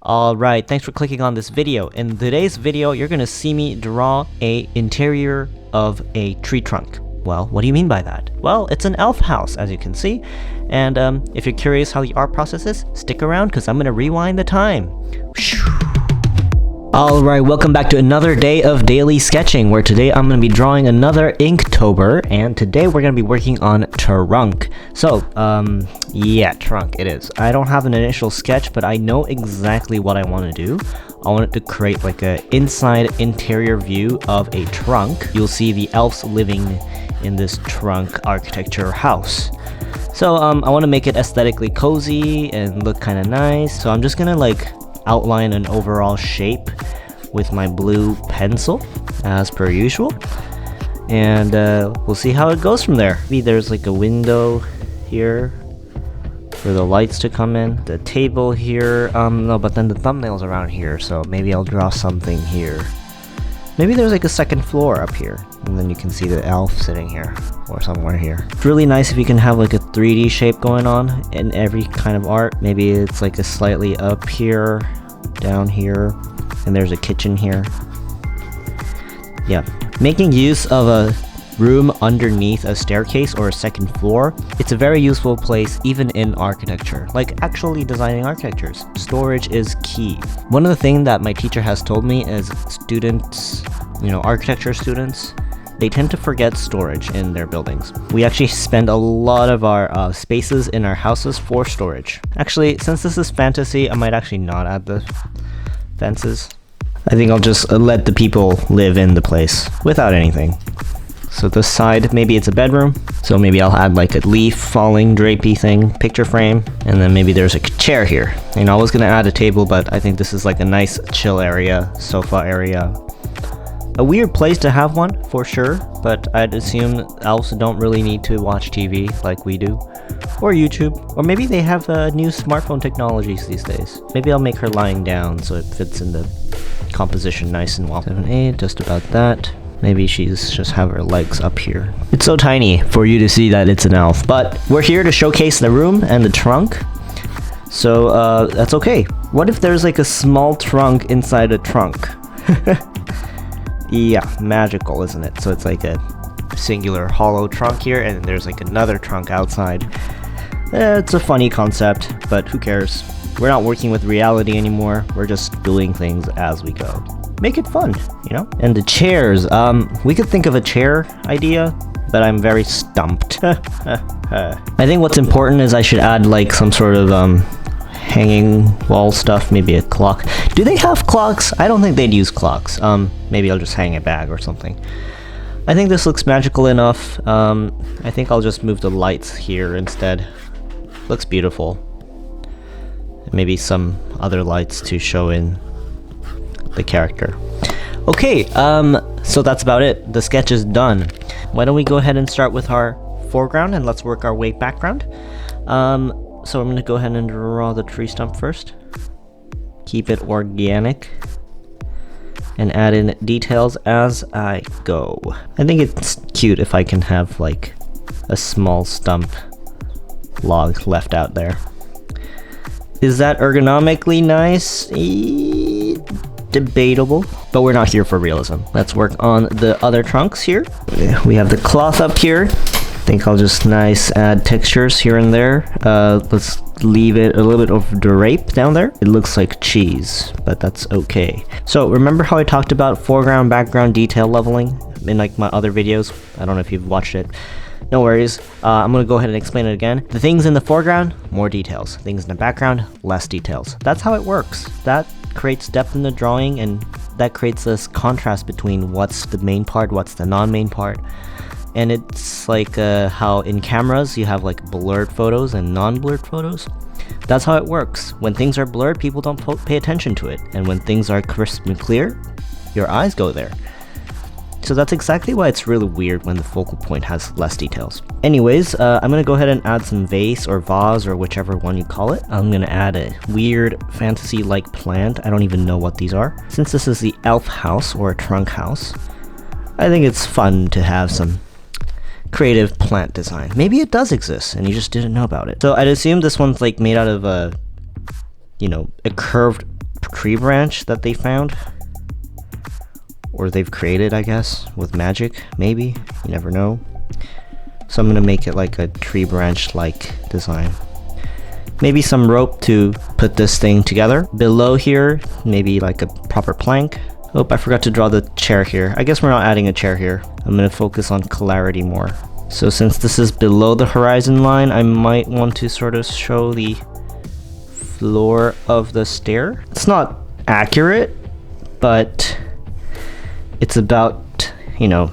Alright, thanks for clicking on this video. In today's video, you're gonna see me draw a interior of a tree trunk. Well, what do you mean by that? Well, it's an elf house, as you can see. And if you're curious how the art process is, stick around because I'm gonna rewind the time. Alright, welcome back to another day of daily sketching, where today I'm going to be drawing another Inktober, and today we're going to be working on trunk. So, yeah, trunk it is. I don't have an initial sketch, but I know exactly what I want to do. I want it to create like a interior view of a trunk. You'll see the elves living in this trunk architecture house. So, I want to make it aesthetically cozy and look kind of nice, so I'm just going to outline an overall shape with my blue pencil as per usual, and we'll see how it goes from there. Maybe there's like a window here for the lights to come in, the table here, no, but then the thumbnail's around here, so maybe I'll draw something here. Maybe there's like a second floor up here, and then you can see the elf sitting here or somewhere here. It's really nice if you can have like a 3D shape going on in every kind of art. Maybe it's like a slightly up here, down here, and there's a kitchen here. Yeah, making use of a room underneath a staircase or a second floor, it's a very useful place even in architecture, like actually designing architectures. Storage is key. One of the things that my teacher has told me is students, architecture students, they tend to forget storage in their buildings. We actually spend a lot of our spaces in our houses for storage. Actually, since this is fantasy, I might actually not add the fences. I think I'll just let the people live in the place without anything. So this side, maybe it's a bedroom, so maybe I'll add like a leaf falling drapey thing, picture frame, and then maybe there's a chair here. I was gonna add a table, but I think this is like a nice chill area, sofa area. A weird place to have one, for sure, but I'd assume elves don't really need to watch TV like we do, or YouTube, or maybe they have new smartphone technologies these days. Maybe I'll make her lying down so it fits in the composition nice and well. 7, 8, just about that. Maybe she's just have her legs up here. It's so tiny for you to see that it's an elf, but we're here to showcase the room and the trunk, so that's okay. What if there's like a small trunk inside a trunk? Yeah, magical, isn't it? So it's like a singular hollow trunk here, and there's like another trunk outside. It's a funny concept, but who cares? We're not working with reality anymore. We're just doing things as we go. Make it fun, And the chairs, we could think of a chair idea, but I'm very stumped. I think what's important is I should add like some sort of hanging wall stuff, maybe a clock. Do they have clocks? I don't think they'd use clocks. Maybe I'll just hang a bag or something. I think this looks magical enough. I think I'll just move the lights here instead. Looks beautiful. Maybe some other lights to show in the character. Okay, so that's about it. The sketch is done. Why don't we go ahead and start with our foreground, and let's work our way background. So I'm going to go ahead and draw the tree stump first. Keep it organic. And add in details as I go. I think it's cute if I can have like a small stump log left out there. Is that ergonomically nice? Debatable, but we're not here for realism. Let's work on the other trunks here. We have the cloth up here. I think I'll just add textures here and there. Let's leave it a little bit of drape down there. It looks like cheese, but that's okay. So remember how I talked about foreground, background, detail leveling in like my other videos? I don't know if you've watched it. No worries. I'm gonna go ahead and explain it again. The things in the foreground, more details. Things in the background, less details. That's how it works. That creates depth in the drawing, and that creates this contrast between what's the main part, what's the non-main part. And it's like how in cameras you have like blurred photos and non-blurred photos. That's how it works. When things are blurred, people don't pay attention to it, and when things are crisp and clear, your eyes go there. So that's exactly why it's really weird when the focal point has less details. Anyways, I'm gonna go ahead and add some vase or vase or whichever one you call it. I'm gonna add a weird fantasy-like plant. I don't even know what these are. Since this is the elf house or a trunk house, I think it's fun to have some creative plant design. Maybe it does exist and you just didn't know about it. So I'd assume this one's like made out of a curved tree branch that they found. Or they've created, I guess, with magic, maybe. You never know. So I'm gonna make it like a tree branch-like design. Maybe some rope to put this thing together. Below here, maybe like a proper plank. Oh, I forgot to draw the chair here. I guess we're not adding a chair here. I'm gonna focus on clarity more. So since this is below the horizon line, I might want to sort of show the floor of the stair. It's not accurate, but it's about, you know,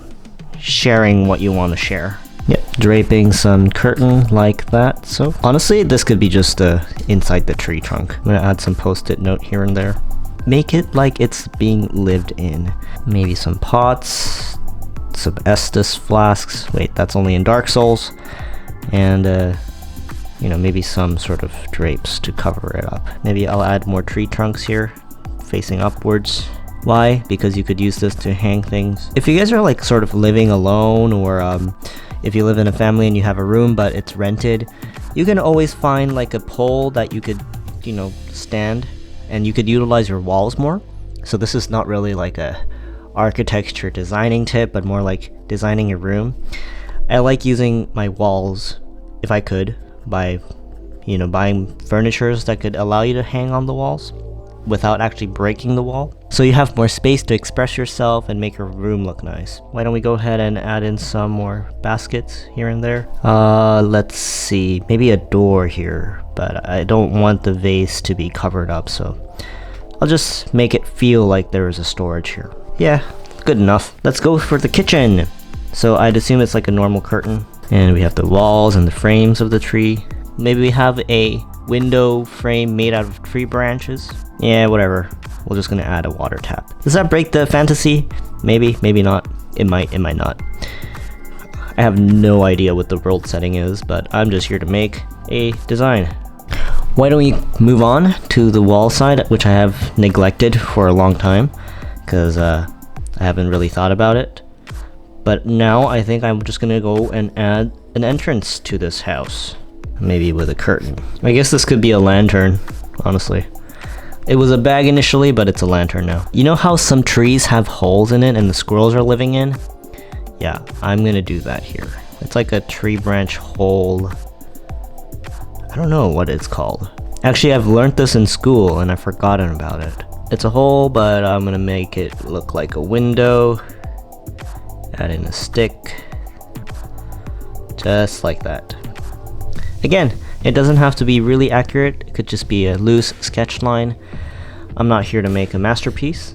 sharing what you want to share. Yep, draping some curtain like that. So honestly, this could be just inside the tree trunk. I'm gonna add some post-it note here and there. Make it like it's being lived in. Maybe some pots, some Estus flasks. Wait, that's only in Dark Souls. And you know, maybe some sort of drapes to cover it up. Maybe I'll add more tree trunks here, facing upwards. Why? Because you could use this to hang things. If you guys are like sort of living alone, or if you live in a family and you have a room but it's rented, you can always find like a pole that you could, you know, stand, and you could utilize your walls more. So this is not really like a architecture designing tip, but more like designing your room. I like using my walls, if I could, by, you know, buying furnitures that could allow you to hang on the walls without actually breaking the wall. So you have more space to express yourself and make your room look nice. Why don't we go ahead and add in some more baskets here and there? Let's see, maybe a door here, but I don't want the vase to be covered up, so I'll just make it feel like there is a storage here. Yeah, good enough. Let's go for the kitchen. So I'd assume it's like a normal curtain, and we have the walls and the frames of the tree. Maybe we have a window frame made out of tree branches. Yeah, whatever. We're just gonna add a water tap. Does that break the fantasy? Maybe, maybe not. It might not. I have no idea what the world setting is, but I'm just here to make a design. Why don't we move on to the wall side, which I have neglected for a long time, because I haven't really thought about it. But now I think I'm just gonna go and add an entrance to this house. Maybe with a curtain. I guess this could be a lantern, honestly. It was a bag initially, but it's a lantern now. You know how some trees have holes in it and the squirrels are living in? Yeah, I'm gonna do that here. It's like a tree branch hole. I don't know what it's called. Actually, I've learned this in school and I've forgotten about it. It's a hole, but I'm gonna make it look like a window. Add in a stick. Just like that. Again, it doesn't have to be really accurate. It could just be a loose sketch line. I'm not here to make a masterpiece,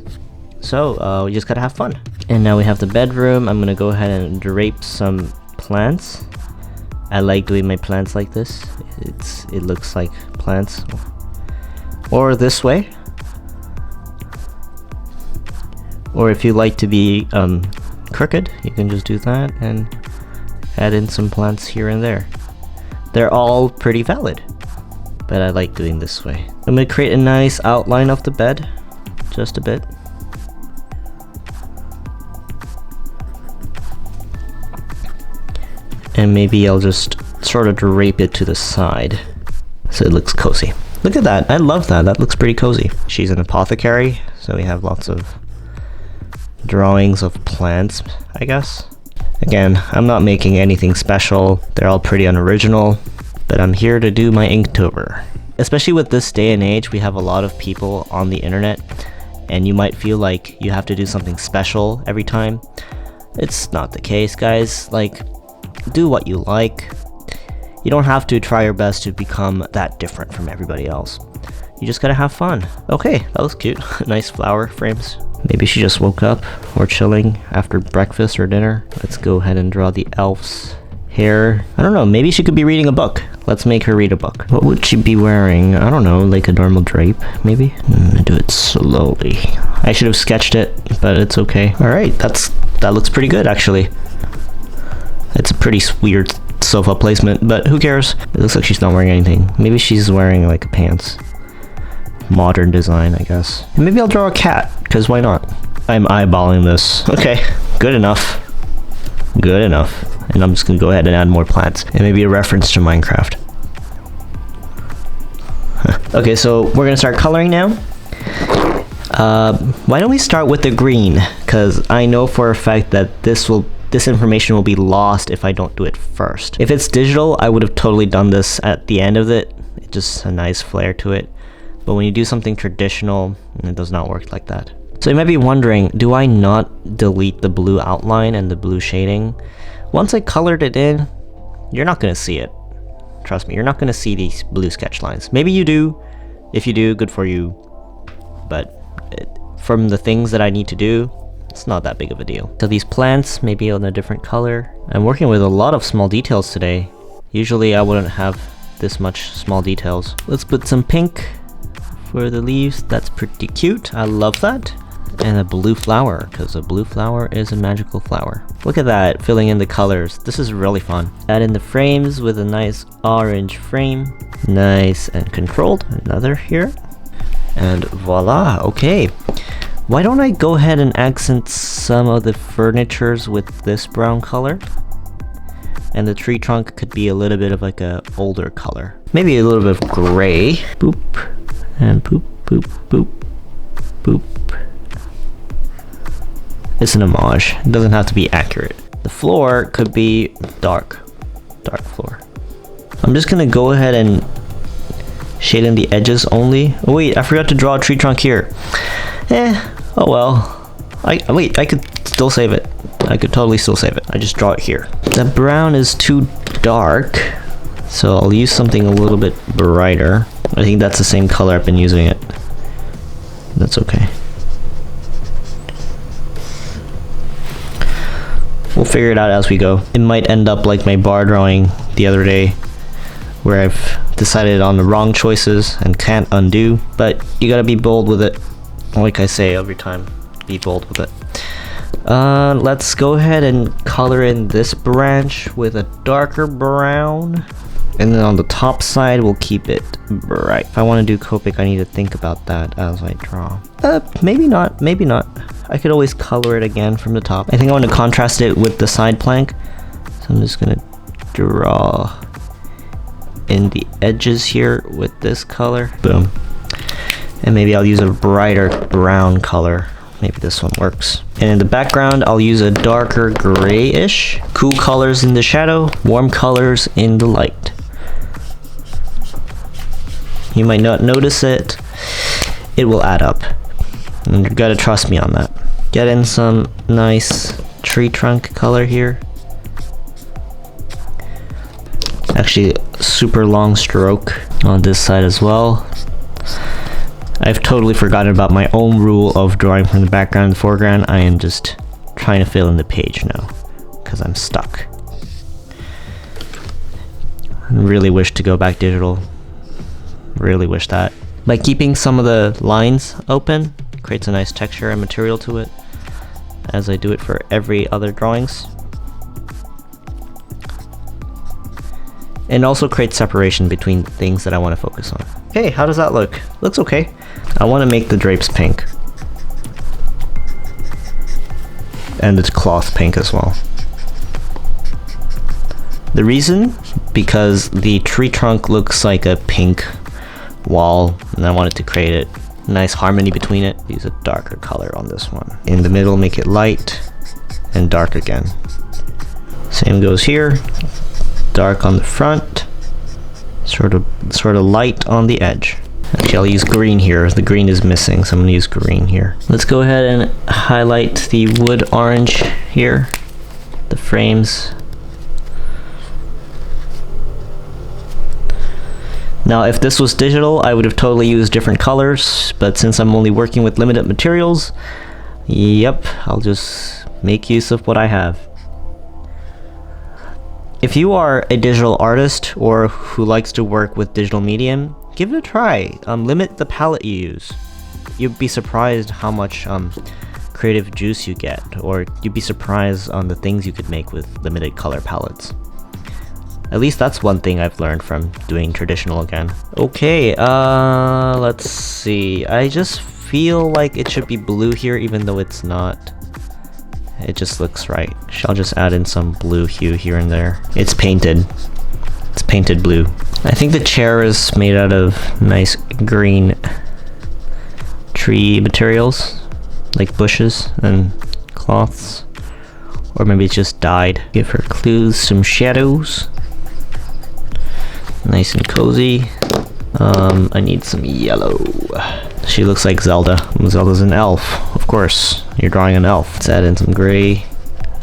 so we just gotta have fun. And now we have the bedroom. I'm gonna go ahead and drape some plants. I like doing my plants like this. It looks like plants. Or this way. Or if you like to be crooked, you can just do that and add in some plants here and there. They're all pretty valid, but I like doing this way. I'm gonna create a nice outline of the bed, just a bit. And maybe I'll just sort of drape it to the side so it looks cozy. Look at that, I love that, that looks pretty cozy. She's an apothecary, so we have lots of drawings of plants, I guess. Again, I'm not making anything special, they're all pretty unoriginal, but I'm here to do my Inktober. Especially with this day and age, we have a lot of people on the internet, and you might feel like you have to do something special every time. It's not the case, guys. Like, do what you like. You don't have to try your best to become that different from everybody else. You just gotta have fun. Okay, that was cute. Nice flower frames. Maybe she just woke up or chilling after breakfast or dinner. Let's go ahead and draw the elf's hair. I don't know, maybe she could be reading a book. Let's make her read a book. What would she be wearing? I don't know, like a normal drape, maybe? I'm gonna do it slowly. I should have sketched it, but it's okay. Alright, that looks pretty good, actually. It's a pretty weird sofa placement, but who cares? It looks like she's not wearing anything. Maybe she's wearing like pants. Modern design, I guess. And maybe I'll draw a cat, because why not? I'm eyeballing this. Okay, good enough. Good enough. And I'm just gonna go ahead and add more plants. And maybe a reference to Minecraft. Okay, so we're gonna start coloring now. Why don't we start with the green? Because I know for a fact that this information will be lost if I don't do it first. If it's digital, I would have totally done this at the end of it. It's just a nice flair to it. But when you do something traditional, it does not work like that. So you might be wondering, do I not delete the blue outline and the blue shading? Once I colored it in, you're not going to see it. Trust me, you're not going to see these blue sketch lines. Maybe you do. If you do, good for you. But from the things that I need to do, it's not that big of a deal. So these plants may be in a different color. I'm working with a lot of small details today. Usually I wouldn't have this much small details. Let's put some pink for the leaves. That's pretty cute. I love that. And a blue flower, because a blue flower is a magical flower. Look at that, filling in the colors. This is really fun. Add in the frames with a nice orange frame. Nice and controlled. Another here. And voila, okay. Why don't I go ahead and accent some of the furnitures with this brown color? And the tree trunk could be a little bit of like a older color. Maybe a little bit of gray. Boop. And boop, boop, boop, boop. It's an homage. It doesn't have to be accurate. The floor could be dark floor. I'm just gonna go ahead and shade in the edges only. Oh wait, I forgot to draw a tree trunk here. Oh well. I could still save it. I could totally still save it. I just draw it here. The brown is too dark, so I'll use something a little bit brighter. I think that's the same color I've been using it. That's okay. We'll figure it out as we go. It might end up like my bar drawing the other day, where I've decided on the wrong choices and can't undo, but you gotta be bold with it. Like I say every time, be bold with it. Let's go ahead and color in this branch with a darker brown. And then on the top side, we'll keep it bright. If I want to do Copic, I need to think about that as I draw. Maybe not, maybe not. I could always color it again from the top. I think I want to contrast it with the side plank. So I'm just gonna draw in the edges here with this color. Boom. And maybe I'll use a brighter brown color. Maybe this one works. And in the background, I'll use a darker grayish. Cool colors in the shadow, warm colors in the light. You might not notice it. It will add up. And you gotta trust me on that. Get in some nice tree trunk color here. Actually, super long stroke on this side as well. I've totally forgotten about my own rule of drawing from the background and the foreground. I am just trying to fill in the page now, because I'm stuck. I really wish to go back digital. Really wish that. By keeping some of the lines open, creates a nice texture and material to it, as I do it for every other drawings. And also creates separation between things that I want to focus on. Hey, how does that look? Looks okay. I want to make the drapes pink. And the cloth pink as well. The reason? Because the tree trunk looks like a pink wall, and I wanted to create a nice harmony between it. Use a darker color on this one. In the middle, make it light and dark again. Same goes here. Dark on the front, sort of light on the edge. Actually, I'll use green here. The green is missing, so I'm gonna use green here. Let's go ahead and highlight the wood orange here, the frames. Now, if this was digital, I would have totally used different colors, but since I'm only working with limited materials, yep, I'll just make use of what I have. If you are a digital artist or who likes to work with digital medium, give it a try. Limit the palette you use. You'd be surprised how much creative juice you get, or you'd be surprised on the things you could make with limited color palettes. At least that's one thing I've learned from doing traditional again. Okay, let's see. I just feel like it should be blue here even though it's not. It just looks right. I'll just add in some blue hue here and there. It's painted. It's painted blue. I think the chair is made out of nice green tree materials, like bushes and cloths. Or maybe it just died. Give her clues, some shadows. Nice and cozy. I need some yellow. She looks like Zelda. Zelda's an elf, of course. You're drawing an elf. Let's add in some gray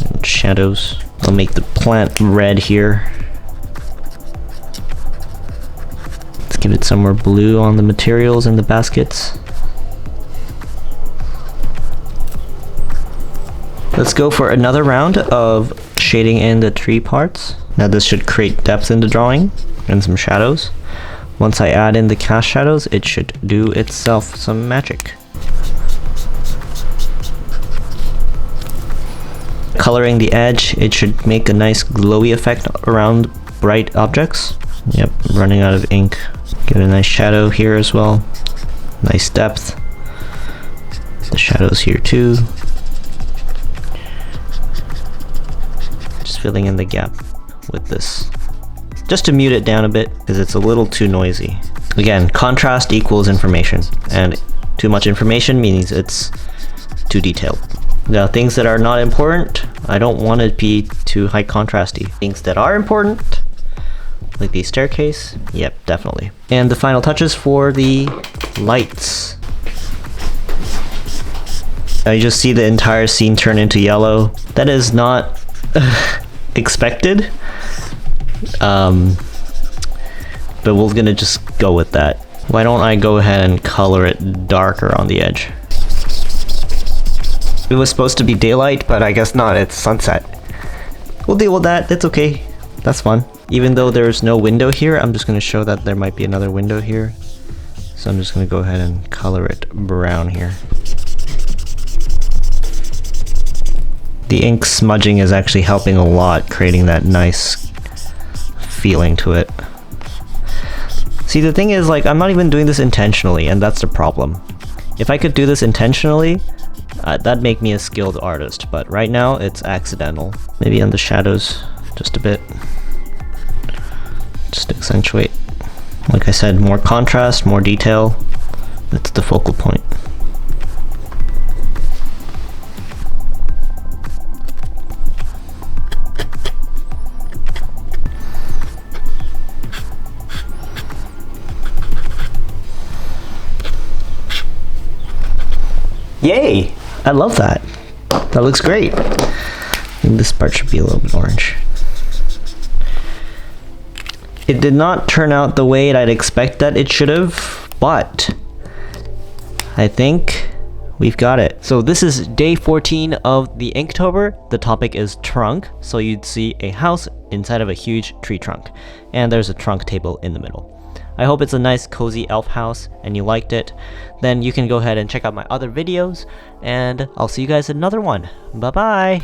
and shadows. I'll make the plant red here. Let's give it some more blue on the materials and the baskets. Let's go for another round of shading in the tree parts. Now this should create depth in the drawing and some shadows. Once I add in the cast shadows, it should do itself some magic. Coloring the edge, it should make a nice glowy effect around bright objects. Yep, running out of ink. Give it a nice shadow here as well. Nice depth. The shadows here too. Just filling in the gap with this. Just to mute it down a bit, because it's a little too noisy. Again, contrast equals information, and too much information means it's too detailed. Now, things that are not important, I don't want it to be too high contrasty. Things that are important, like the staircase, yep, definitely. And the final touches for the lights. Now you just see the entire scene turn into yellow. That is not expected. But we're gonna just go with that. Why don't I go ahead and color it darker on the edge? It was supposed to be daylight, but I guess not, it's sunset. We'll deal with that, it's okay. That's fun. Even though there's no window here, I'm just gonna show that there might be another window here. So I'm just gonna go ahead and color it brown here. The ink smudging is actually helping a lot, creating that nice feeling to it. See, the thing is, like, I'm not even doing this intentionally, and that's the problem. If I could do this intentionally, that'd make me a skilled artist, but right now it's accidental. Maybe on the shadows just a bit, just to accentuate. Like I said, more contrast, more detail. That's the focal point. Yay! I love that. That looks great. And this part should be a little bit orange. It did not turn out the way I'd expect that it should have, but I think we've got it. So this is day 14 of the Inktober. The topic is trunk. So you'd see a house inside of a huge tree trunk. And there's a trunk table in the middle. I hope it's a nice cozy elf house and you liked it. Then you can go ahead and check out my other videos, and I'll see you guys in another one. Bye bye!